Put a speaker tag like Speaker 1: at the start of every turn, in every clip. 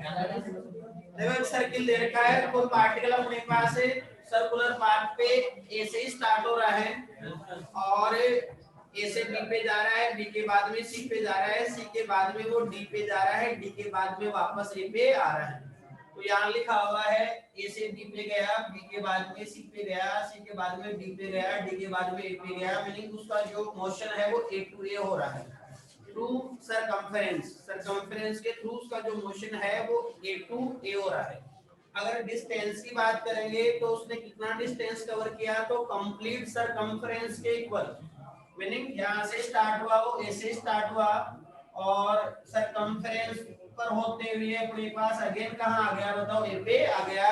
Speaker 1: देखो एक सर्किल दे रखा है, कोई पार्टिकल अपने पास सर्कुलर पाथ पे ए से स्टार्ट हो रहा है और ए से बी पे जा रहा है, बी के बाद में सी पे जा रहा है, सी के बाद में वो डी पे जा रहा है, डी के बाद में वापस ए पे आ रहा है। तो यहाँ लिखा हुआ है ए से बी पे गया, बी के बाद में सी पे गया, सी के बाद में डी पे गया, डी के बाद में ए पे गया, मीनिंग उसका जो मोशन है वो ए टू ए हो रहा है थ्रू सरकमफ्रेंस के थ्रू उसका जो मोशन है वो ए टू ए हो रहा है। अगर डिस्टेंस की बात करेंगे तो उसने कितना डिस्टेंस कवर किया, तो कंप्लीट सरकमफ्रेंस के इक्वल, मीनिंग यहाँ से स्टार्ट हुआ वो ए से स्टार्ट हुआ और सरकमफ्रेंस पर होते हुए अपने पास अगेन कहाँ आ गया, बताओ ए पे आ गया,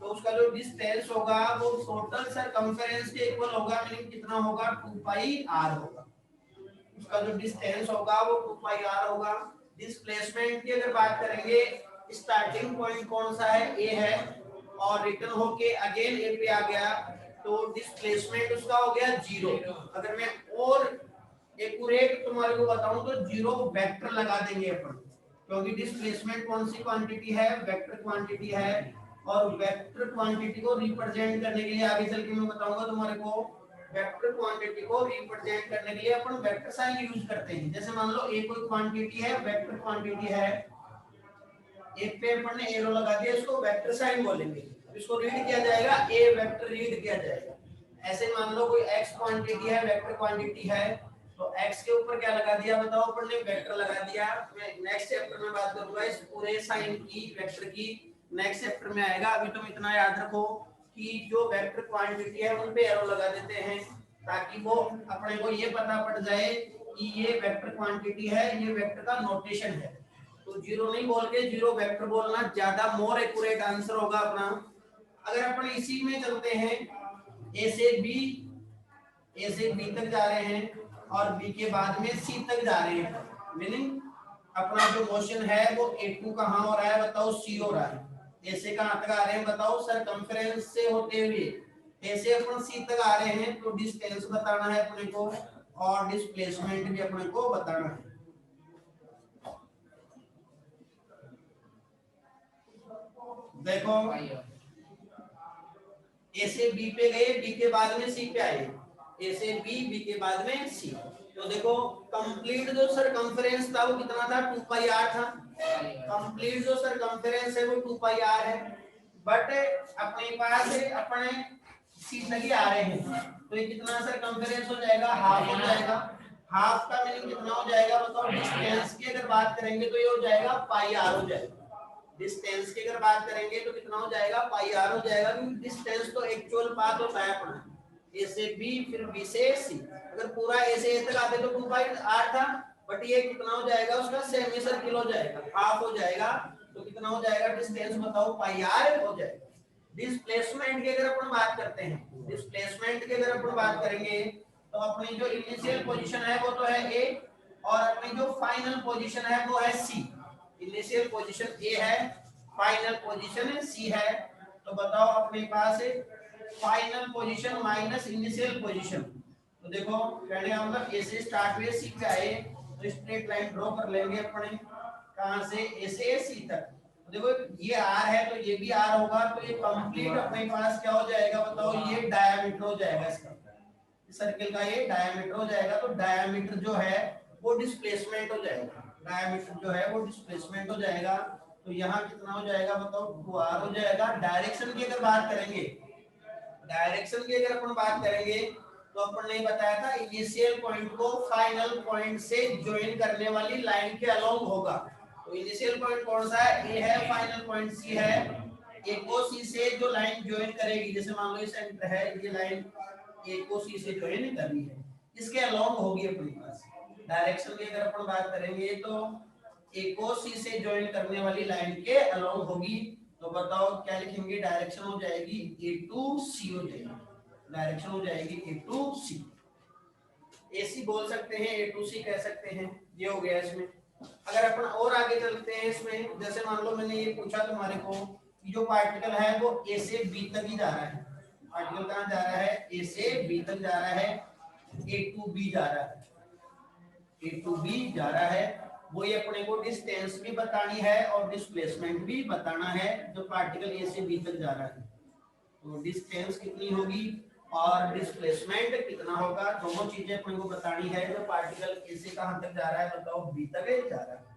Speaker 1: तो उसका जो डिस्टेंस होगा वो टोटल सरकमफ्रेंस के इक्वल होगा, मीनिंग कितना होगा 2 पाई आर होगा। उसका जो डिस्टेंस होगा वो 2 पाई आर होगा। डिस्प्लेसमेंट की अगर बात करेंगे, स्टार्टिंग पॉइंट कौन सा है, ए है और रिटर्न होके अगेन ए पे आ गया, तो डिस्प्लेसमेंट उसका हो गया 0। अगर मैं और एक्यूरेट तुम्हारे को बताऊं तो 0 वेक्टर लगा देंगे अपन, क्योंकि डिस्प्लेसमेंट कौन सी क्वांटिटी है, वेक्टर क्वांटिटी है, और वेक्टर क्वांटिटी को रिप्रेजेंट करने के लिए आगे चल के मैं बताऊंगा तुम्हारे को, वेक्टर क्वांटिटी को रिप्रेजेंट करने के लिए अपन वेक्टर साइन यूज करते हैं। जैसे मान लो ए कोई क्वांटिटी है, वेक्टर क्वांटिटी है, एक पे अपन ने एरो लगा दिया, इसको वेक्टर साइन बोलेंगे, इसको रीड किया जाएगा ए वेक्टर रीड किया जाएगा। ऐसे मान लो कोई x क्वांटिटी है, वेक्टर क्वांटिटी है, तो x के ऊपर क्या लगा दिया, बताओ अपन ने वेक्टर लगा दिया। मैं नेक्स्ट चैप्टर में बात करूंगा इस पूरे साइन की, वेक्टर की, नेक्स्ट चैप्टर में आएगा। अभी तुम इतना याद रखो कि जो वेक्टर क्वांटिटी है उन पे एरो लगा देते हैं, ताकि वो अपने को ये पता पड़ जाए कि ये वेक्टर क्वांटिटी है, ये वेक्टर का नोटेशन है। तो जीरो नहीं बोल के जीरो वेक्टर बोलना ज्यादा मोर एक्यूरेट आंसर होगा अपना। अगर अपन इसी में चलते हैं, ए से बी तक जा रहे हैं और बी के बाद में सी तक जा रहे हैं, मीनिंग अपना जो मोशन है वो A2 कहाँ हो रहा है, बताओ सी हो रहा है। ए से कहाँ तक आ रहे हैं, बताओ सरकमफ्रेंस से होते हुए ए से अपन सी तक आ रहे हैं, तो डिस्टेंस बताना है अपने को और डिस्प्लेसमेंट भी अपने को बताना है। देखो ए से बी पे गए, बी के बाद में सी पे आए, ए से बी, बी के बाद में सी, तो देखो कंप्लीट जो सरकमफ्रेंस था वो कितना था, 2 पाई आर था। कंप्लीट जो सरकमफ्रेंस है वो 2 पाई आर है, बट अपने पास अपने सी तक ही आ रहे हैं, तो ये कितना सरकमफ्रेंस हो जाएगा, हाफ हो जाएगा। हाफ का मीनिंग कितना हो जाएगा, बताओ। डिस्टेंस की अगर बात करेंगे तो ये हो जाएगा पाई आर हो जाएगा। डिस्टेंस की अगर बात करेंगे तो कितना हो जाएगा, पाई आर हो जाएगा, क्योंकि डिस्टेंस तो एक्चुअल पाथ होता है अपना, ए से बी फिर बी से सी। अगर पूरा ए से ए तक आते तो 2 पाई आर था, बट ये कितना हो जाएगा, उसका सेमी सर्किल हो जाएगा, हाफ हो जाएगा, तो कितना हो जाएगा डिस्टेंस, बताओ, पाई आर हो जाएगा। डिस्प्लेसमेंट की अगर अपन बात करते हैं, डिस्प्लेसमेंट की अगर अपन बात करेंगे तो अपनी जो इनिशियल पोजीशन है वो तो है ए, और अपनी जो फाइनल पोजीशन है वो है सी। इनिशियल पोजीशन ए है, फाइनल पोजीशन सी है, तो बताओ अपने पास final position minus initial position. तो देखो कहने का मतलब ए से स्टार्ट हुए सी पे आए, तो स्ट्रेट लाइन ड्रॉ कर लेंगे अपने, कहां से, ए से सी तक। तो देखो ये आर है तो ये भी आर होगा, तो ये कंप्लीट अपने पास क्या हो जाएगा, बताओ, ये डायमीटर हो जाएगा इसका, सर्किल का ये डायमीटर हो जाएगा। तो डायमीटर जो है वो डिस्प्लेसमेंट हो जाएगा, डायमीटर जो है वो डिस्प्लेसमेंट हो जाएगा। तो यहाँ कितना हो जाएगा, बताओ, 2r हो जाएगा। डायरेक्शन की अगर बात करेंगे, डायरेक्शन की अगर अपन बात करेंगे तो अपन ने बताया था इनिशियल पॉइंट को फाइनल पॉइंट से ज्वाइन करने वाली लाइन के अलोंग होगा। तो इनिशियल पॉइंट कौन सा है, ए है, फाइनल पॉइंट सी है। ए को सी से जो लाइन ज्वाइन करेगी, जैसे मान लो ये सेंटर है, ये लाइन ए को सी से ज्वाइन करनी है, इसके अलोंग होगी अपने पास। डायरेक्शन की अगर अपन बात करेंगे तो ए को सी से ज्वाइन करने वाली लाइन के अलोंग होगी, तो बताओ क्या लिखेंगे, डायरेक्शन हो जाएगी ए टू सी हो जाएगी, डायरेक्शन हो जाएगी ए टू सी। एसी बोल सकते हैं, ए टू सी कह सकते हैं, ये हो गया इसमें। अगर अपन और आगे चलते हैं इसमें, जैसे मान लो मैंने ये पूछा तुम्हारे को कि जो पार्टिकल है वो ए से बी तक ही जा रहा है, पार्टिकल कहाँ जा रहा है, ए से बी तक जा रहा है, ए टू बी जा रहा है, ए टू बी जा रहा है, वही अपने को डिस्टेंस भी बतानी है और डिस्प्लेसमेंट भी बताना है जो पार्टिकल ए से बी तक जा रहा है। तो डिस्टेंस कितनी होगी और डिस्प्लेसमेंट कितना होगा, दोनों चीजें अपने को बतानी है जो पार्टिकल ए से कहां तक जा रहा है, बताओ बी तक जा रहा है।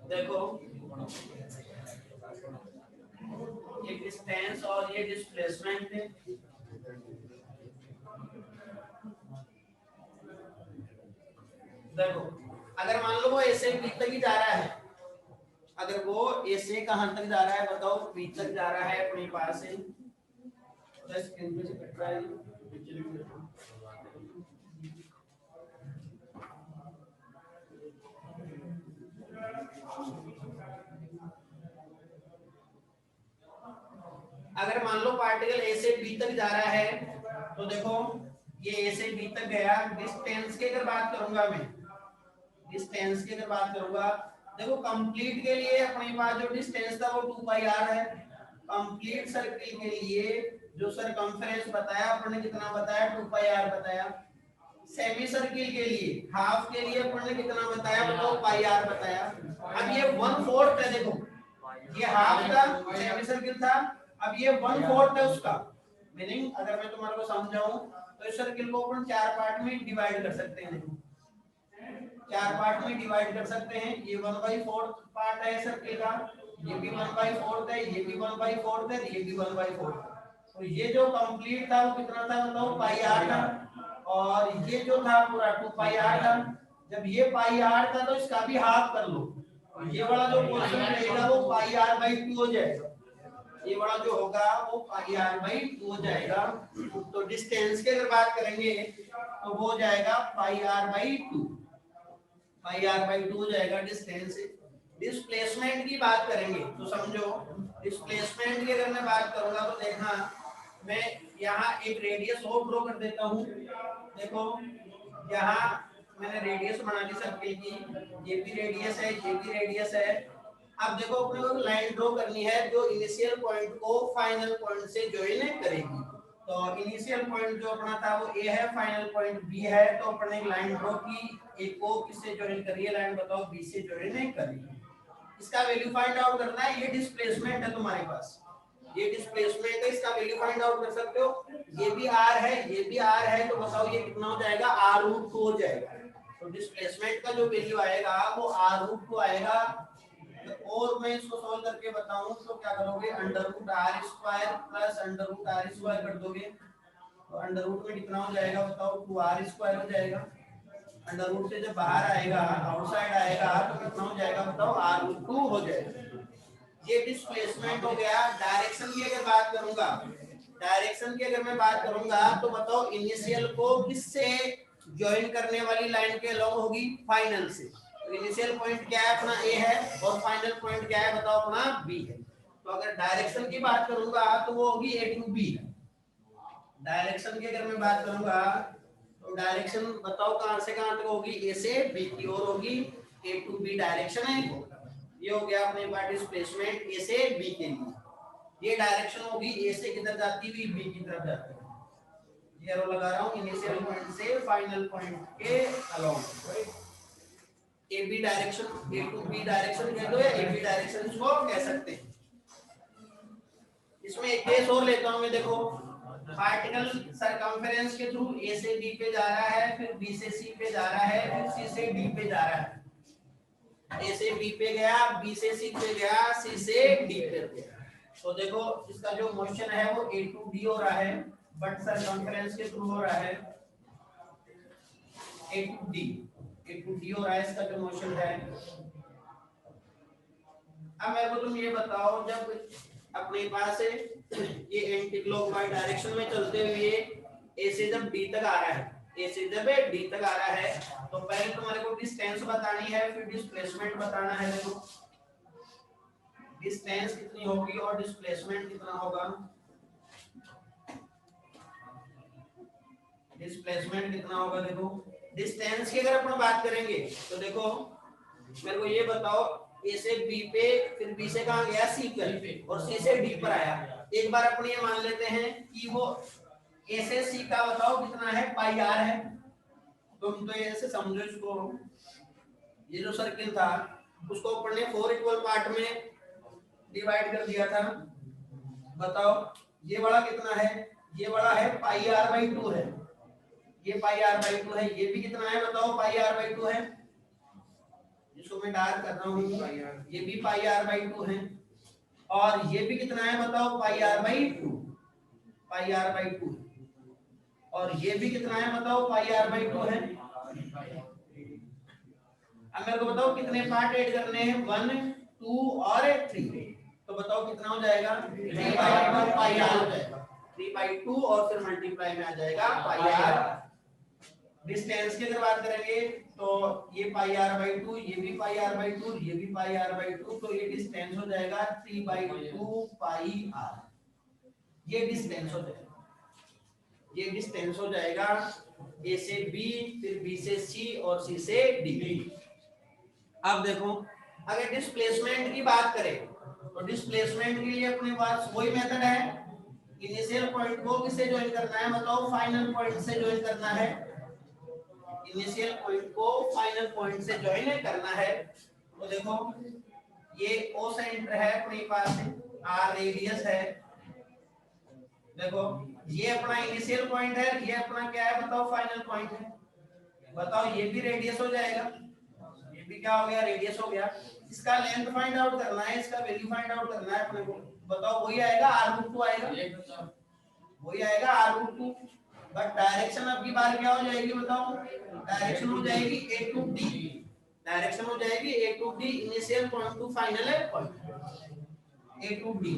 Speaker 1: देखो ये डिस्टेंस और ये डिस्प्लेसमेंट है। देखो अगर मान लो वो ए से बी तक ही जा रहा है, अगर वो ए से कहां तक जा रहा है बताओ, बी तक जा रहा है अपने पास से, स्क्रीन पे से कट रहा है। अगर मान लो पार्टिकल ए से बी तक जा रहा है तो देखो ये ए से बी तक गया, डिस्टेंस की अगर बात करूंगा मैं, डिस्टेंस की अगर बात करूंगा, देखो कंप्लीट के लिए अपने पास जो डिस्टेंस था वो 2 पाई आर है। कंप्लीट सर्किल के लिए जो सरकमफेरेंस बताया अपने कितना बताया, 2 पाई आर बताया। सेमी सर्किल के लिए हाफ के लिए अपने कितना बताया बताओ, पाई आर बताया। अब ये 1/4 है, देखो ये हाफ था, सेमी सर्किल था, अब ये 1/4 है उसका। मीनिंग अगर मैं तुम्हारे को समझाऊं तो इस सर्किल को अपन 4 पार्ट में डिवाइड कर सकते हैं। देखो 4 पार्ट में डिवाइड कर सकते हैं। ये 1/4 पार्ट है सर्किल का, ये भी 1/4 है, ये भी 1/4 है, ये भी 1/4। तो ये जो कंप्लीट था वो कितना था बताओ, पाई आर था, और ये जो था पूरा 2 पाई आर था। जब ये पाई आर था तो इसका भी हाफ कर लो, ये वाला जो पोर्शन रहेगा वो पाई आर बाई 2 हो जाएगा, ये वाला जो होगा वो पाई आर बाई 2 हो जाएगा। तो डिस्टेंस की अगर बात करेंगे तो वो हो जाएगा pi r by 2, pi r by 2 हो जाएगा डिस्टेंस। डिस्प्लेसमेंट की बात करेंगे तो समझो, डिस्प्लेसमेंट की अगर मैं बात करूंगा तो देखना, मैं यहाँ एक रेडियस और ड्रॉ कर देता हूँ। देखो यहाँ मैंने रेडियस बना दी सर्किल की, ये भी रेडियस है, ये भी रेडियस है। अब देखो अपने को लाइन ड्रॉ करनी है जो इनिशियल पॉइंट को फाइनल पॉइंट से ज्वाइन करेगी। तो इनिशियल पॉइंट जो अपना था वो ए है, फाइनल पॉइंट बी है, तो अपने लाइन ड्रॉ की, ए को किससे ज्वाइन करिए, लाइन बताओ बी से ज्वाइन करिए। इसका वैल्यू फाइंड आउट करना है, ये डिस्प्लेसमेंट है तुम्हारे पास, ये डिस्प्लेसमेंट है, इसका वैल्यू फाइंड आउट कर सकते हो। ये भी आर है, ये भी आर है, तो बताओ ये कितना हो जाएगा, r√2 हो जाएगा। तो डिस्प्लेसमेंट का जो वैल्यू आएगा वो r√2 आएगा। और मैं इसको सॉल्व करके बताऊं तो क्या करोगे, √r² प्लस √r² कर दोगे, तो अंडर रूट में कितना हो जाएगा बताओ, 2r² हो जाएगा। अंडर रूट से जब बाहर आएगा, आउटसाइड आएगा, तो कितना हो जाएगा बताओ, r√2 हो जाएगा। ये डिस्प्लेसमेंट हो गया। डायरेक्शन की अगर बात करूंगा, डायरेक्शन की अगर मैं बात करूंगा तो बताओ इनिशियल को किससे ज्वाइन करने वाली लाइन के अलोंग होगी, फाइनल से। तो इनिशियल पॉइंट क्या है अपना ए है, और फाइनल पॉइंट क्या है बताओ, अपना बी है। तो अगर डायरेक्शन की बात करूंगा तो वो होगी ए टू बी। डायरेक्शन की अगर मैं बात करूंगा तो डायरेक्शन बताओ कहां से कहां तक होगी, ए से बी की ओर होगी, ए टू बी डायरेक्शन है। ये हो गया अपने पास डिस्प्लेसमेंट ए से बी के लिए। ये डायरेक्शन होगी ए से किधर जाती हुई बी की तरफ जाती है। ये एरो लगा रहा हूं, इनिशियल पॉइंट से फाइनल पॉइंट के along. A B direction, A to B direction कह दो या ए बी डायरेक्शन इसको कह सकते हैं। इसमें एक केस और लेता हूं मैं। देखो पार्टिकल सरकमफेरेंस के थ्रू ए से बी पे जा रहा है, फिर बी से सी पे जा रहा है, फिर सी से डी पे जा रहा है। ए से बी पे गया, बी से सी पे गया, सी से डी पे गया। तो देखो इसका जो मोशन है वो ए टू डी हो रहा है, बट सरकमफेरेंस के थ्रू हो रहा है A to D, A to D हो रहा है इसका जो मोशन है। अब मेरे को तुम ये बताओ, जब अपने पास ये एंटी क्लॉकवाइज डायरेक्शन में चलते हुए ए से जब डी तक आ रहा है, ए से जब डी तक आ रहा है, तो पहले तुम्हारे को डिस्टेंस बतानी है, फिर डिस्प्लेसमेंट बताना है। देखो डिस्टेंस कितनी होगी और डिस्प्लेसमेंट कितना होगा, डिस्प्लेसमेंट कितना होगा। देखो डिस्टेंस की अगर अपन बात करेंगे तो देखो मेरे को ये बताओ, ए से बी पे, फिर बी से कहां गया, सी पे, और सी से डी पर आया। एक बार अपने ये मान लेते हैं कि वो ए से सी का बताओ कितना है, पाई आर है। तुम तो ऐसे समझो इसको, ये जो सर्किल था उसको अपन ने 4 इक्वल पार्ट में डिवाइड कर दिया था। बताओ ये वाला कितना है, ये वाला है पाई आर बाई 2 है, ये पाई आर बाई 2 है, ये भी कितना है बताओ, पाई आर बाई 2 है, जिसको मैं डार्क कर रहा हूँ, ये भी पाई आर बाई 2 है, और ये भी कितना है बताओ, pi r by 2, pi r by 2, और ये भी कितना है बताओ, पाई आर बाई 2 है। अब मेरे को बताओ कितने पार्ट ऐड करने हैं, 1 2 और 3, तो बताओ कितना हो जाएगा, 3/2 पाई आर हो जाएगा, 3/2 और फिर मल्टीप्लाई में आ जाएगा पाई आर। डिस्टेंस की अगर बात करेंगे तो ये पाई आर बाई 2, ये भी पाई आर बाई 2, ये भी पाई आर बाई 2, तो ये डिस्टेंस हो जाएगा 3/2 पाई आर, ये डिस्टेंस हो जाएगा, ये डिस्टेंस हो जाएगा ए से बी, फिर बी से सी और सी से डी। अब देखो अगर डिस्प्लेसमेंट की बात करें तो डिस्प्लेसमेंट के लिए अपने पास वही मेथड है, इनिशियल पॉइंट को किससे ज्वाइन करना है बताओ, फाइनल पॉइंट से ज्वाइन करना है, इनिशियल पॉइंट को फाइनल पॉइंट से ज्वाइन करना है। तो देखो ये ओ सेंटर है अपने पास, आर रेडियस है, देखो ये अपना इनिशियल पॉइंट है, ये अपना क्या है बताओ, फाइनल पॉइंट है। बताओ ये भी रेडियस हो जाएगा, ये भी क्या हो गया, रेडियस हो गया। इसका लेंथ फाइंड आउट करना है, इसका वैल्यू फाइंड आउट करना है अपने को, बताओ वही आएगा r√2 आएगा, वही आएगा r√2, बट डायरेक्शन अब की बार क्या हो जाएगी बताओ, डायरेक्शन हो जाएगी a to d, डायरेक्शन हो जाएगी a to d, initial point two final point, a to d,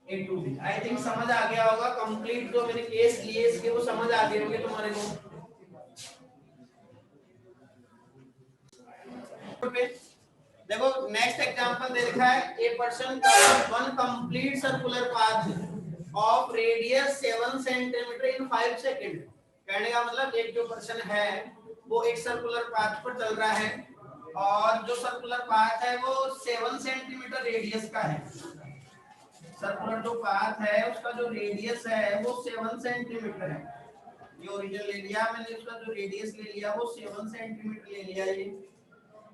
Speaker 1: A to B। I think समझ आ गया होगा, कंप्लीट जो मैंने केस लिए इसके वो समझ आ गए होंगे तुम्हारे को। देखो नेक्स्ट एग्जांपल दे रखा है, a person one complete circular path of radius 7 centimetre in 5 second. कहने का मतलब एक जो पर्सन है वो एक सर्कुलर पाथ पर चल रहा है और जो सर्कुलर पाथ है वो 7 सेंटीमीटर रेडियस का है। सर्कुलर जो पाथ है उसका जो रेडियस है वो 7 सेंटीमीटर है, ये ओरिजिन ले लिया मैंने, उसका जो रेडियस ले लिया वो 7 सेंटीमीटर ले लिया ये।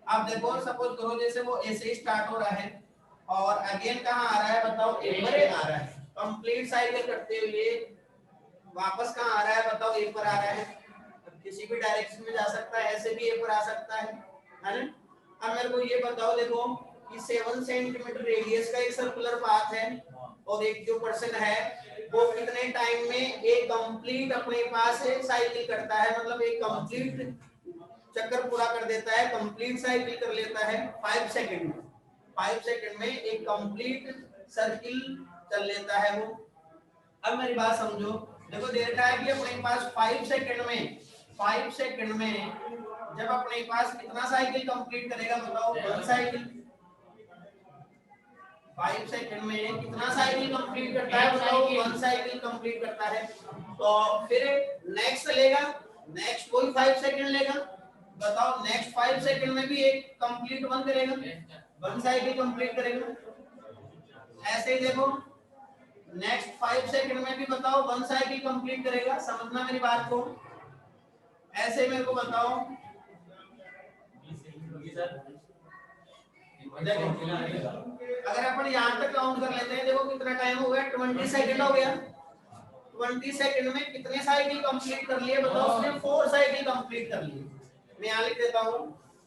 Speaker 1: अब देखो सपोज करो जैसे वो ऐसे ही स्टार्ट हो रहा है और अगेन कहाँ आ रहा है बताओ, ए पर आ रहा है, कंप्लीट साइकिल करते हुए वापस कहाँ आ रहा है बताओ, ए पर आ रहा है। किसी भी डायरेक्शन में जा सकता है, ऐसे भी ए पर आ सकता है ना। अब मेरे को ये बताओ देखो कि 7 सेंटीमीटर रेडियस का एक सर्कुलर पाथ है और एक जो पर्सन है वो कितने टाइम में एक कंप्लीट अपने पास साइकिल करता है, मतलब एक कंप्लीट चक्कर पूरा कर देता है, कंप्लीट साइकिल कर लेता है 5 सेकंड में, 5 सेकंड में एक कंप्लीट सर्किल चल लेता है वो। अब मेरी बात समझो, देखो दे रखा है कि अपने पास 5 सेकंड में, 5 सेकंड में जब अपने पास कितना साइकिल कंप्लीट करेगा बताओ, 1 साइकिल। 5 सेकंड में कितना साइकिल कंप्लीट करता है बताओ, 1 साइकिल कंप्लीट करता है। तो फिर नेक्स्ट लेगा, नेक्स्ट कोई 5 सेकंड लेगा, बताओ नेक्स्ट 5 सेकंड में भी एक कंप्लीट 1 करेगा, 1 साइकिल कंप्लीट करेगा। ऐसे ही देखो नेक्स्ट 5 सेकंड में भी बताओ 1 साइकिल कंप्लीट करेगा, समझना मेरी बात को। ऐसे मेरे को बताओ अगर अपन यहाँ तक काउंट कर लेते हैं, देखो कितना टाइम हो गया, 20 सेकंड हो गया। 20 सेकंड में कितने साइकिल कंप्लीट कर लिए बताओ, उसने 4 साइकिल कंप्लीट कर लिए। मैं यहाँ लिख देता हूँ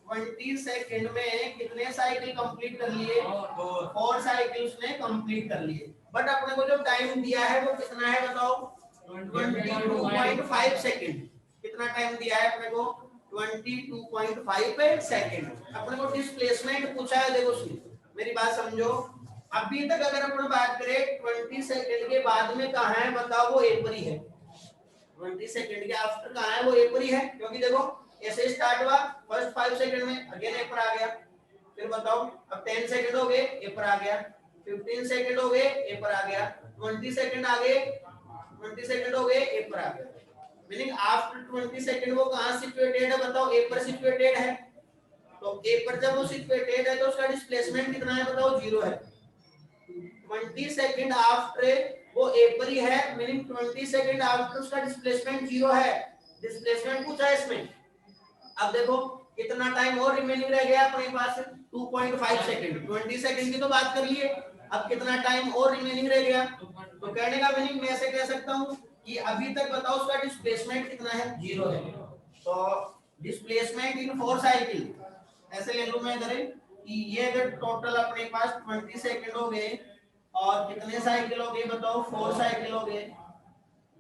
Speaker 1: 20 सेकंड में कितने साइकिल कंप्लीट कर लिए, 4 साइकिल उसने कंप्लीट कर लिए। बट अपने को जो टाइम दिया है वो कितना है बताओ, 22.5 सेकंड। कितना टाइम दिया है अपने को, 22.5 सेकंड। अपने को डिस्प्लेसमेंट पूछा है, देखो सुनिए मेरी बात समझो। अभी तक अगर अपन बात करें 20 सेकंड के बाद में कहाँ है बताओ, वो ए पर ही है। 20 सेकंड के आफ्टर कहाँ है, वो ए पर ही है, क्योंकि देखो ऐसे स्टार्ट हुआ फर्स्ट 5 सेकंड में अगेन ए पर आ गया, फिर बताओ अब 10 सेकंड हो गए ए पर आ गया, 15 सेकंड हो गए ए पर आ गया, 20 सेकंड आ गए, 20 सेकंड हो गए ए पर आ गया। मीनिंग आफ्टर 20 सेकंड वो कहाँ सिचुएटेड है बताओ, ए पर सिचुएटेड है। तो ए पर जब वो सिचुएटेड है तो उसका डिस्प्लेसमेंट कितना है बताओ, 0 है। 20 सेकंड आफ्टर वो ए पर ही है, मीनिंग 20 सेकंड आफ्टर उसका डिस्प्लेसमेंट 0 है। डिस्प्लेसमेंट पूछा है इसमें। अब देखो कितना टाइम और रिमेनिंग रह गया अपने पास, 2.5 सेकंड। 20 सेकंड की तो बात कर लिए, अब कितना टाइम और रिमेनिंग रह गया। तो कहने का मीनिंग मैं ऐसे कह सकता हूं कि अभी तक बताओ उसका डिस्प्लेसमेंट कितना है, 0 है। तो डिस्प्लेसमेंट इन 4 साइकिल ऐसे ले लूं मैं इधर कि ये अगर टोटल अपने पास 20 सेकंड हो गए और कितने साइकिल हो गए बताओ, 4 साइकिल हो गए,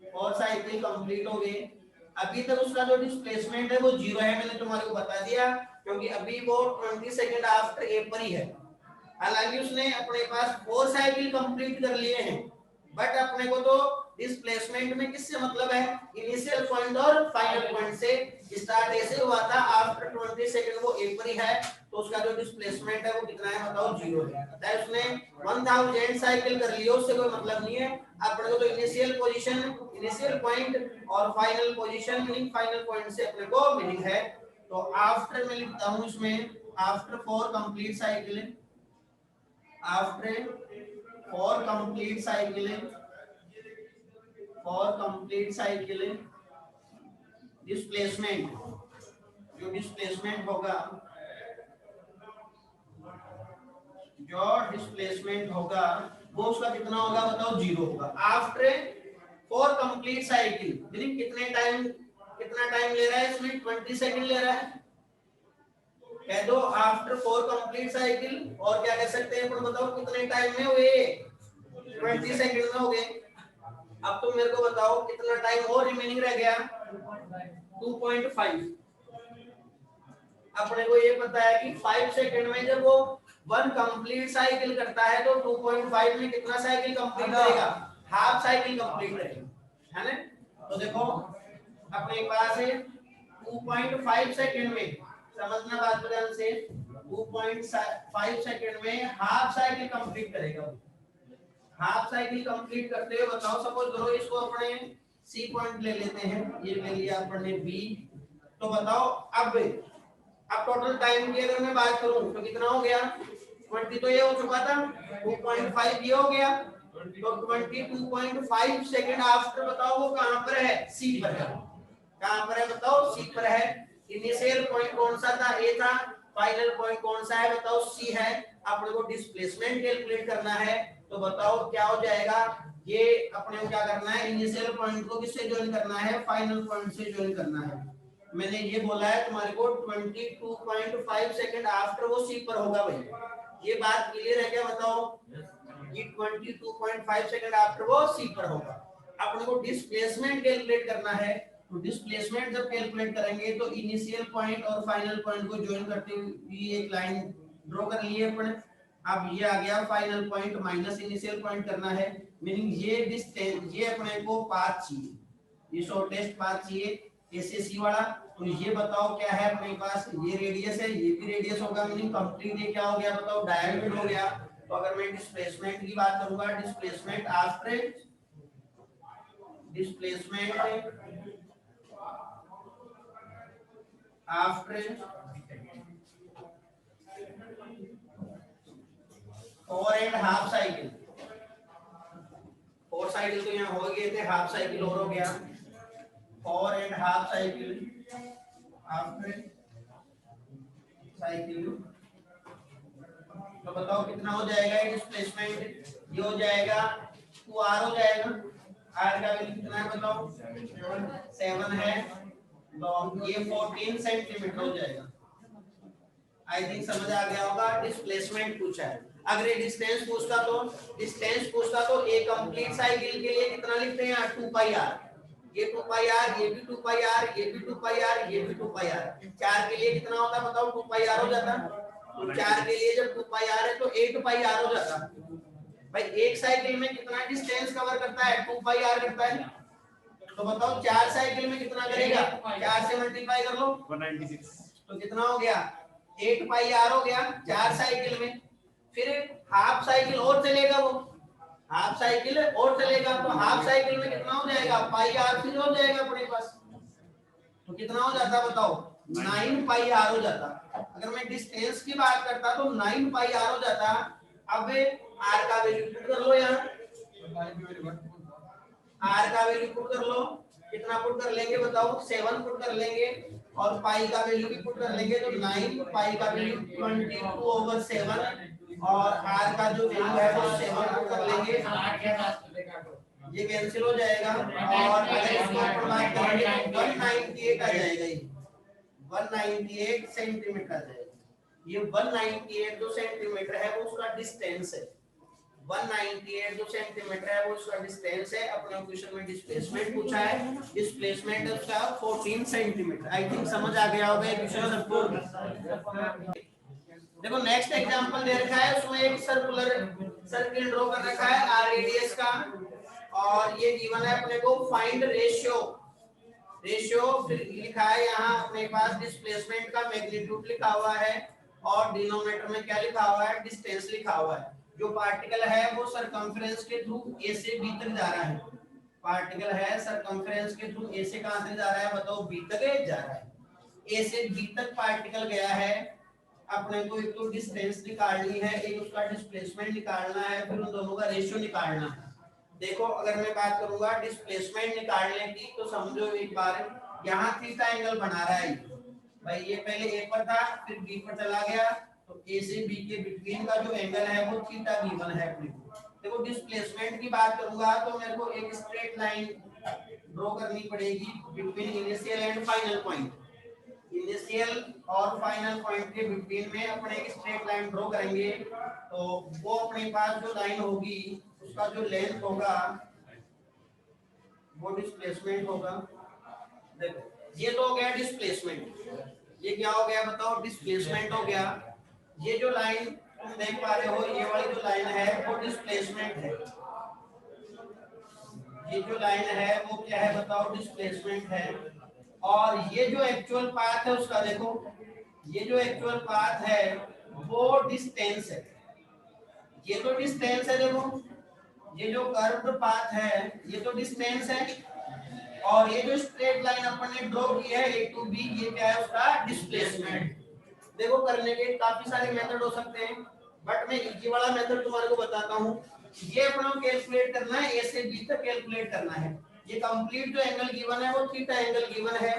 Speaker 1: 4 साइकिल कंप्लीट हो गए। अभी तक उसका जो डिस्प्लेसमेंट है वो 0 है, मैंने तुम्हारे को बता दिया क्योंकि अभी वो 20 सेकंड आफ्टर ए पर ही है। हालांकि उसने अपने पास 4 साइकिल कंप्लीट कर लिए हैं, बट अपने को तो डिस्प्लेसमेंट में किससे मतलब है, इनिशियल पॉइंट और फाइनल पॉइंट से। स्टार्ट ऐसे हुआ था, आफ्टर 20 सेकंड वो ए पर ही है, तो उसका जो डिस्प्लेसमेंट है वो कितना है बताओ, 0 है। चाहे उसने 1000 साइकिल कर लियो उससे कोई मतलब नहीं है। अपने को तो इनिशियल पोजीशन, इनिशियल पॉइंट और final position meaning final point से अपने को मीनिंग है। तो आफ्टर में लिखता हूं इसमें, after 4 complete cycle, after 4 complete cycle, 4 complete cycle displacement, जो डिस्प्लेसमेंट होगा, जो डिस्प्लेसमेंट होगा वो उसका कितना होगा बताओ, 0 होगा। आफ्टर 4 कंप्लीट साइकिल मीनिंग कितने टाइम, कितना टाइम ले रहा है इसमें, 20 सेकंड ले रहा है। कह दो आफ्टर 4 कंप्लीट साइकिल, और क्या कह सकते हैं अपन बताओ कितने टाइम में हुए, 20 सेकंड में हो गए। अब तुम मेरे को बताओ कितना टाइम और रिमेनिंग रह गया, 2.5। अपने को ये पता है कि 5 सेकंड में जब वो 1 कंप्लीट साइकिल करता है तो 2.5 में कितना साइकिल कंप्लीट करेगा, हाफ साइकिल कंप्लीट करेगा, है ना। तो देखो अपने पास है 2.5 सेकंड में, समझना बात को ध्यान से, 2.5 सेकंड में हाफ साइकिल कंप्लीट करेगा। हाफ साइकिल कंप्लीट करते हुए बताओ, सपोज करो इसको अपने सी पॉइंट ले लेते हैं, ये ले लिया अपने बी। तो बताओ अब टोटल टाइम की अगर मैं बात करूं तो कितना हो गया, 20 तो ये हो चुका था, 2.5 ये हो गया, तो 22.5 सेकंड आफ्टर बताओ वो कहां पर है, सी पर है। कहां पर है बताओ, सी पर है। इनिशियल पॉइंट कौन सा था, ए था, फाइनल पॉइंट कौन सा है बताओ, सी है। अपने को डिस्प्लेसमेंट कैलकुलेट करना है, तो बताओ क्या हो जाएगा, ये अपने को क्या करना है, इनिशियल पॉइंट को किससे ज्वाइन करना है, फाइनल पॉइंट से ज्वाइन करना है। मैंने ये बोला है तुम्हारे को 22.5 सेकंड आफ्टर वो सी पर होगा भाई, ये बात क्लियर है क्या बताओ, ये 22.5 सेकंड आफ्टर वो सी पर होगा। अपने को डिस्प्लेसमेंट कैलकुलेट करना है, तो डिस्प्लेसमेंट जब कैलकुलेट करेंगे तो इनिशियल पॉइंट और फाइनल पॉइंट को ज्वाइन करते हुए एक लाइन ड्रॉ कर लिए अपन। अब ये आ गया final point minus initial point करना है, मीनिंग ये डिस्टेंस, ये अपने को पाथ चाहिए, ये शॉर्टेस्ट पाथ चाहिए एसएसी वाला। तो ये बताओ क्या है अपने पास, ये रेडियस है, ये भी रेडियस होगा, मीनिंग कंप्लीट ये क्या हो गया बताओ, डायमीटर हो गया। तो अगर मैं डिस्प्लेसमेंट की बात करूंगा, displacement after, displacement after 4.5 cycle, 4 cycle तो यहाँ हो गए थे, हाफ साइकिल और हो गया, 4.5 साइकिल आफ्टर साइकिल। तो बताओ कितना हो जाएगा ये डिस्प्लेसमेंट, ये हो जाएगा 2r हो जाएगा, r का वैल्यू कितना है बताओ, 7 है, तो ये 14 सेंटीमीटर हो जाएगा। आई थिंक समझ आ गया होगा, डिस्प्लेसमेंट पूछा है। अगर ये डिस्टेंस पूछता तो, डिस्टेंस पूछता तो एक कंप्लीट साइकिल के लिए कितना लिखते हैं 2 पाई r, ये 2 पाई r, ये भी 2 पाई r, ये भी 2 पाई r, ये भी 2 पाई r। 4 के लिए कितना होता है बताओ, 2 पाई r हो जाता। तो 4 के लिए जब 2 पाई r है तो 8 पाई r हो जाता। भाई एक साइकिल में कितना डिस्टेंस कवर करता है, 2 पाई r करता है। तो बताओ 4 साइकिल में कितना करेगा, 4 से मल्टीप्लाई कर लो 196, तो कितना हो गया 8 पाई r हो गया 4 साइकिल में। फिर हाफ साइकिल और चलेगा, वो हाफ साइकिल और चलेगा, तो हाफ साइकिल में कितना हो जाएगा पाई r फिर हो जाएगा अपने पास। तो कितना हो जाता बताओ, 9 पाई r हो जाता। अगर मैं डिस्टेंस की बात करता तो 9 पाई r हो जाता। अब आर का वैल्यू पुट कर लो यहाँ, आर का वैल्यू पुट कर लो, कितना पुट कर लेंगे बताओ, 7 पुट कर लेंगे, और पाई का वैल्यू भी पुट कर लेंगे, तो 9, पाई का वैल्यू 22/7, और आर का जो वैल्यू है वो 7 पुट कर लेंगे, ये कैंसिल हो जाएगा, और अगर इसको अपन बात करेंगे तो 198 आ जाएगा, ये 198 सेंटीमीटर आ जाएगा। ये 198 जो सेंटीमीटर है वो उसका डिस्टेंस है, 198 जो सेंटीमीटर है वो उसका डिस्टेंस है। अपने क्वेश्चन में डिस्प्लेसमेंट पूछा है, डिस्प्लेसमेंट उसका 14 सेंटीमीटर। आई थिंक समझ आ गया होगा क्वेश्चन सबको। देखो नेक्स्ट एग्जांपल दे रखा है, उसमें एक सर्किल ड्रॉ कर रखा है आर रेडियस का, और ये गिवन है अपने को फाइंड रेशियो फिर लिखा है यहाँ अपने पास डिस्प्लेसमेंट का मैग्नीट्यूड लिखा हुआ है, और डिनोमिनेटर में क्या लिखा हुआ है, डिस्टेंस लिखा हुआ है। जो पार्टिकल है वो सरकमफ्रेंस के थ्रू ए से बी तक जा रहा है, पार्टिकल है सरकमफ्रेंस के थ्रू ए से कहां तक जा रहा है बताओ, बी तक जा रहा है। ए से बी तक पार्टिकल गया है, अपने को एक तो डिस्टेंस निकालनी है, एक उसका डिस्प्लेसमेंट निकालना है, फिर उन दोनों का रेशियो निकालना है। देखो अगर मैं बात करूंगा डिस्प्लेसमेंट निकालने की, तो समझो एक बार यहाँ थीटा एंगल बना रहा है भाई, ये पहले ए पर था फिर बी पर चला गया, तो ए से बी के बिटवीन का जो एंगल है वो थीटा गिवन है अपने को। देखो डिस्प्लेसमेंट की बात करूंगा तो मेरे को एक स्ट्रेट लाइन ड्रॉ करनी पड़ेगी between initial and final point, initial और फाइनल पॉइंट के बिटवीन में अपने एक स्ट्रेट लाइन ड्रॉ करेंगे, तो वो अपने पास जो लाइन होगी उसका जो लेंथ होगा वो डिस्प्लेसमेंट होगा। देखो ये तो हो गया डिस्प्लेसमेंट, ये क्या हो गया बताओ, डिस्प्लेसमेंट हो गया। ये जो लाइन तुम देख पा रहे हो, ये वाली जो लाइन है वो डिस्प्लेसमेंट है, ये जो लाइन है वो क्या है बताओ, डिस्प्लेसमेंट है। और ये जो एक्चुअल पाथ है उसका देखो, ये जो एक्चुअल पाथ है वो डिस्टेंस है, ये तो डिस्टेंस है। देखो ये जो कर्व्ड पाथ है ये तो डिस्टेंस है, और ये जो स्ट्रेट लाइन अपन ने ड्रॉ की है ए टू बी, ये क्या है उसका डिस्प्लेसमेंट। देखो करने के काफी सारे मेथड हो सकते हैं, बट मैं इजी वाला मेथड तुम्हारे को बताता हूँ। ये अपना कैलकुलेट करना है, ए से बी तक कैलकुलेट करना है। ये कंप्लीट जो एंगल गिवन है वो थीटा एंगल गिवन है।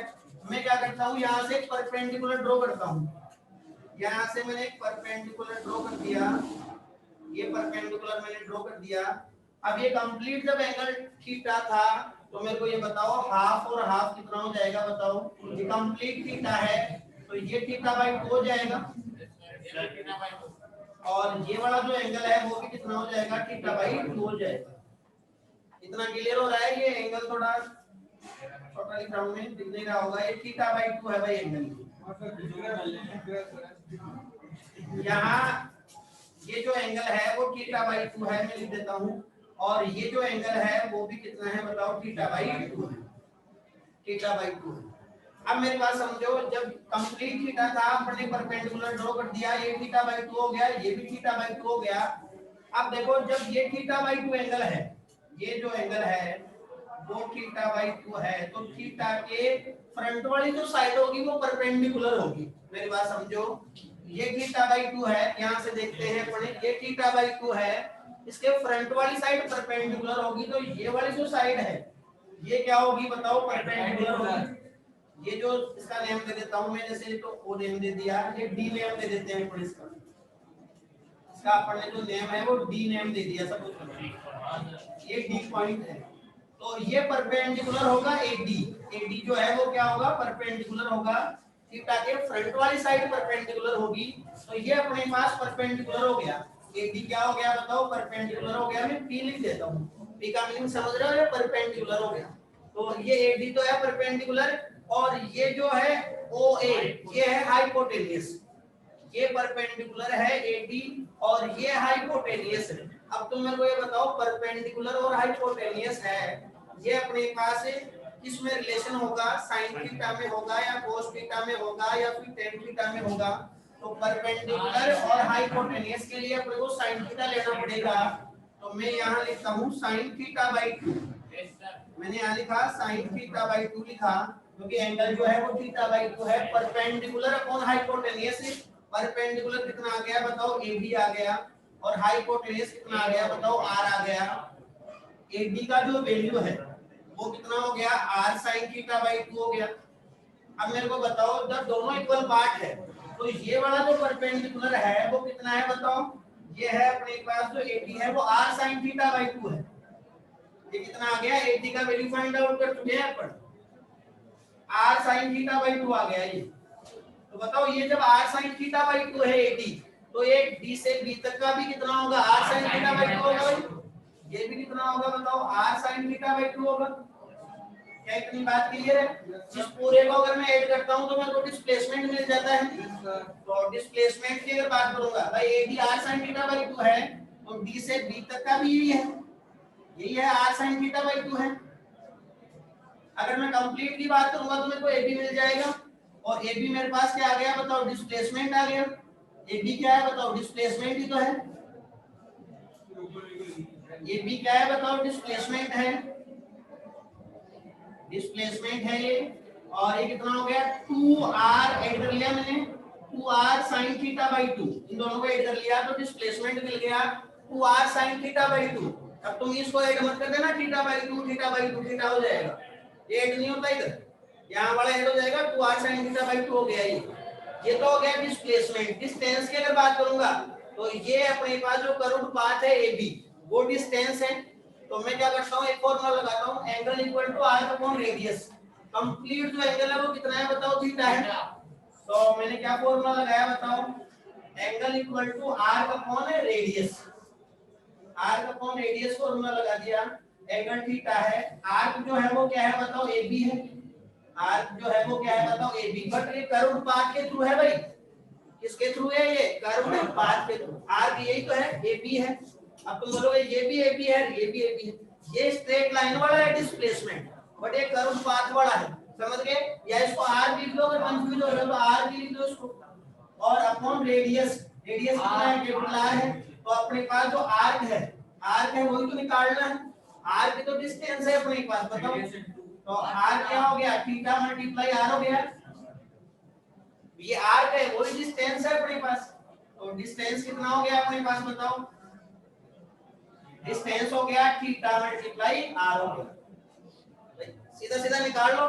Speaker 1: मैं क्या करता हूँ, यहाँ से एक परपेंडिकुलर ड्रॉ करता हूँ, यहाँ से मैंने एक परपेंडिकुलर ड्रॉ कर दिया, ये परपेंडिकुलर मैंने ड्रॉ कर दिया। अब ये कंप्लीट जब एंगल थीटा था तो मेरे को ये बताओ हाफ और हाफ कितना हो जाएगा बताओ, ये कंप्लीट थीटा है तो ये थीटा बाई 2 हो जाएगा, और ये वाला जो एंगल है वो भी कितना हो जाएगा, थीटा बाई 2 हो जाएगा। इतना क्लियर हो रहा है, ये एंगल थोड़ा छोटा लिखा हूं मैं, दिख नहीं रहा होगा, ये थीटा बाई 2 है भाई एंगल। यहाँ ये जो एंगल है वो थीटा बाई 2 है, मैं लिख देता हूँ, और ये जो एंगल है वो भी कितना है बताओ, थीटा बाई 2 है, थीटा बाई 2। अब मेरे पास समझो जब कंप्लीट थीटा था अपने परपेंडिकुलर ड्रॉ कर दिया, ये थीटा बाई 2 हो गया, ये भी थीटा बाई 2 हो गया। अब देखो जब ये थीटा बाई 2 एंगल है, ये जो एंगल है वो थीटा बाई 2 है, तो थीटा के फ्रंट वाली जो साइड होगी वो परपेंडिकुलर होगी। मेरी बात समझो, ये थीटा बाई 2 है, यहाँ से देखते हैं अपने, ये थीटा बाई 2 है, इसके फ्रंट वाली साइड परपेंडिकुलर होगी, तो ये वाली जो साइड है ये क्या होगी बताओ, परपेंडिकुलर होगी। ये जो इसका नेम दे देता हूं मैं, जैसे तो ओ नेम दे दिया, ये डी नेम दे देते हैं इसका, इसका अपन ने जो नेम है वो डी नेम दे दिया सब कुछ, ये डी पॉइंट है, तो ये परपेंडिकुलर होगा एडी, एडी जो है वो क्या होगा, परपेंडिकुलर होगा, थीटा के फ्रंट वाली साइड परपेंडिकुलर होगी, तो ये अपने पास परपेंडिकुलर हो गया। एडी क्या हो गया बताओ, परपेंडिकुलर हो गया। मैं पी लिख देता हूं, पी का मीनिंग समझ रहे हो, ये परपेंडिकुलर हो गया, तो ये एडी तो है परपेंडिकुलर, और ये जो है ओ ए ये है हाइपोटेनियस, ये परपेंडिकुलर है एडी और ये हाइपोटेनियस है। अब तुम मेरे को ये बताओ, परपेंडिकुलर और हाइपोटेनियस है, ये अपने पास किसमें रिलेशन होगा, साइन थीटा में होगा या कोस थीटा में होगा या फिर टेन थीटा में होगा। तो परपेंडिकुलर और हाइपोटेनियस के लिए अपने को साइन थीटा लेना पड़ेगा, तो मैं यहाँ लिखता हूँ साइन थीटा बाई 2, मैंने यहाँ लिखा साइन थीटा बाई 2 लिखा, क्योंकि एंगल जो है वो थीटा बाई 2 है, परपेंडिकुलर अपॉन हाइपोटेनियस। परपेंडिकुलर कितना आ गया बताओ, एबी आ गया, और हाइपोटेन्यूज कितना आ गया बताओ, r आ गया। AD का जो वैल्यू है वो कितना हो गया, r sin थीटा बाई 2 हो गया। अब मेरे को बताओ जब दोनों इक्वल पार्ट है तो ये वाला जो परपेंडिकुलर है वो कितना है बताओ, ये है अपने पास जो AD है वो r sin थीटा बाई 2 है। ये कितना आ गया, AD का वैल्यू फाइंड आउट कर चुके हैं अपन, r sin थीटा बाई 2 आ गया ये। तो बताओ ये जब r sin थीटा बाई 2 है AD, तो ये D से B तक का भी कितना होगा, r sin थीटा बाई 2 होगा भाई। ये भी कितना होगा बताओ, r sin थीटा बाई 2 होगा। क्या इतनी बात क्लियर है? इस पूरे को अगर मैं ऐड करता हूं तो मेरे को डिस्प्लेसमेंट मिल जाता है। तो डिस्प्लेसमेंट की अगर बात करूंगा भाई, AD r sin theta by 2 है, तो D से B तक का भी यही है r sin थीटा बाई 2 है। अगर मैं कंप्लीट की बात करूंगा तो मेरे को AB मिल जाएगा, और AB मेरे पास क्या आ गया बताओ, डिस्प्लेसमेंट आ गया। AB क्या है बताओ, डिस्प्लेसमेंट ही तो है। AB क्या है बताओ, डिस्प्लेसमेंट है, डिस्प्लेसमेंट है ये। और ये कितना हो गया, 2r ऐड कर लिया मैंने, 2r sin थीटा बाई 2, इन दोनों को ऐड कर लिया तो डिस्प्लेसमेंट मिल गया 2r sin थीटा बाई 2। अब तुम इसको ऐड मत कर देना, theta by 2 theta by 2 theta हो जाएगा, ये ऐड नहीं होता इधर, यहाँ वाला ऐड हो जाएगा, 2r sin थीटा बाई 2 हो गया ये तो हो गया डिस्प्लेसमेंट। डिस्टेंस की अगर बात करूंगा तो ये अपने पास जो कर्व्ड पाथ है AB वो डिस्टेंस है। तो मैं क्या करता हूँ, एक फॉर्मूला लगाता हूँ, angle equal to r upon radius. Complete जो एंगल है वो कितना है बताओ, थीटा है। तो मैंने क्या फॉर्मूला लगाया बताओ, angle equal to r upon radius, r upon radius formula लगा दिया। एंगल थीटा है, r जो है वो क्या है बताओ, AB है, r जो है वो क्या है बताओ, AB। बट ये कर्व्ड पाथ के थ्रू है भाई, किसके थ्रू है, ये कर्व्ड पाथ के थ्रू, r भी यही तो है, AB है। अब तुम बोलोगे ये भी AB है, ये भी AB है, ये स्ट्रेट लाइन वाला है डिस्प्लेसमेंट, बट ये कर्व पाथ वाला है, समझ गए? या इसको r लिख लो, अगर कंफ्यूज हो रहे हो तो r भी लिख लो इसको। और अपॉन रेडियस, रेडियस कितना है, कैपिटल R है। तो अपने पास जो आर्क है वही तो निकालना है, आर्क की तो डिस्टेंस है अपने पास, बताओ। तो r क्या हो गया, थीटा मल्टीप्लाई r हो गया, ये आर्क है वही डिस्टेंस है अपने पास। तो डिस्टेंस कितना हो गया अपने पास बताओ, डिस्टेंस हो गया थीटा मल्टीप्लाई r हो गया। सीधा सीधा निकाल लो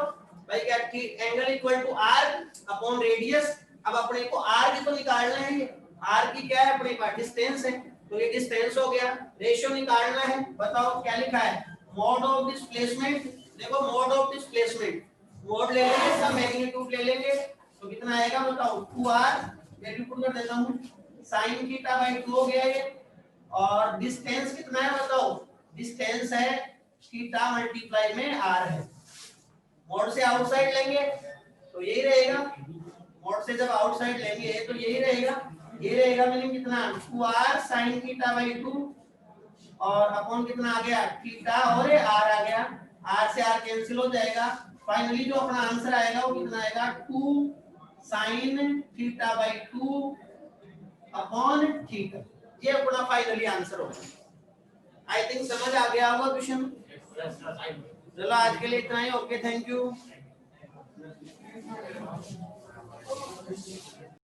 Speaker 1: भाई, क्या angle equal to r upon radius. अब अपने को r की तो निकालना है, r की क्या है अपने पास, डिस्टेंस है, तो ये डिस्टेंस हो गया। रेशियो निकालना है, बताओ क्या लिखा है, मोड ऑफ डिस्प्लेसमेंट। देखो मोड ऑफ डिस्प्लेसमेंट, मोड ले लेंगे, इसका मैग्नीट्यूड ले लेंगे, तो कितना आएगा बताओ, 2r, वैल्यू पुट कर देता हूं, sin थीटा बाई 2 हो गया ये। और डिस्टेंस कितना है बताओ, डिस्टेंस है थीटा मल्टीप्लाई में r है। मोड से आउटसाइड लेंगे तो यही रहेगा, मोड से जब आउटसाइड लेंगे तो यही रहेगा, ये रहेगा मीनिंग कितना, 2r sin थीटा बाई 2, और अपॉन कितना आ गया थीटा, और ये r आ गया, r से r कैंसिल हो जाएगा। फाइनली जो अपना आंसर आएगा वो कितना आएगा, 2 sin theta by 2 upon theta, ये अपना फाइनली आंसर होगा। आई थिंक समझ आ गया होगा क्वेश्चन। चलो आज के लिए इतना ही, ओके, थैंक यू।